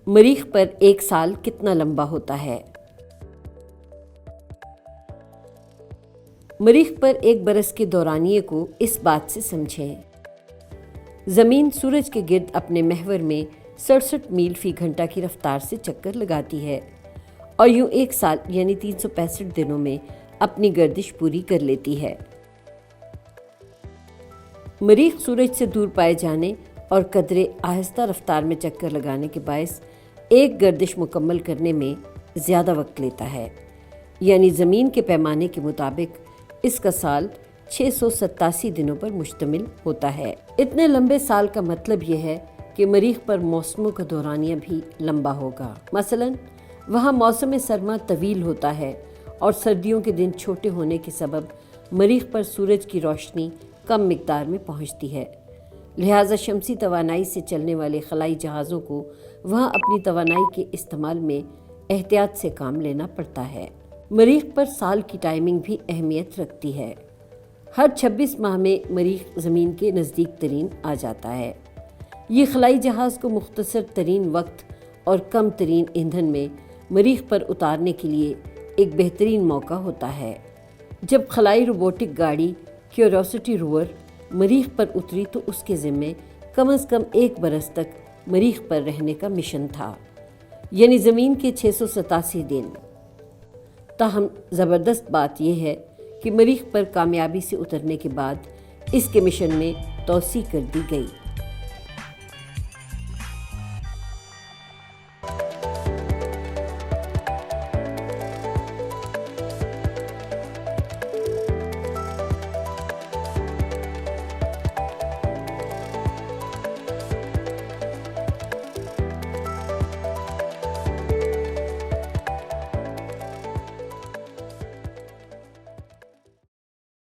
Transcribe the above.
مریخ پر ایک سال کتنا لمبا ہوتا ہے؟ مریخ پر ایک برس کے دورانیے کو اس بات سے سمجھیں۔ زمین سورج کے گرد اپنے محور میں 67 میل فی گھنٹہ کی رفتار سے چکر لگاتی ہے اور یوں ایک سال یعنی 365 دنوں میں اپنی گردش پوری کر لیتی ہے۔ مریخ سورج سے دور پائے جانے اور قدرے آہستہ رفتار میں چکر لگانے کے باعث ایک گردش مکمل کرنے میں زیادہ وقت لیتا ہے، یعنی زمین کے پیمانے کے مطابق اس کا سال 687 دنوں پر مشتمل ہوتا ہے۔ اتنے لمبے سال کا مطلب یہ ہے کہ مریخ پر موسموں کا دورانیہ بھی لمبا ہوگا۔ مثلا وہاں موسم سرما طویل ہوتا ہے اور سردیوں کے دن چھوٹے ہونے کے سبب مریخ پر سورج کی روشنی کم مقدار میں پہنچتی ہے، لہٰذا شمسی توانائی سے چلنے والے خلائی جہازوں کو وہاں اپنی توانائی کے استعمال میں احتیاط سے کام لینا پڑتا ہے۔ مریخ پر سال کی ٹائمنگ بھی اہمیت رکھتی ہے۔ ہر 26 ماہ میں مریخ زمین کے نزدیک ترین آ جاتا ہے۔ یہ خلائی جہاز کو مختصر ترین وقت اور کم ترین ایندھن میں مریخ پر اتارنے کے لیے ایک بہترین موقع ہوتا ہے۔ جب خلائی روبوٹک گاڑی کیوریوسٹی روور مریخ پر اتری تو اس کے ذمے کم از کم 1 برس تک مریخ پر رہنے کا مشن تھا، یعنی زمین کے 687 دن۔ تاہم زبردست بات یہ ہے کہ مریخ پر کامیابی سے اترنے کے بعد اس کے مشن میں توسیع کر دی گئی۔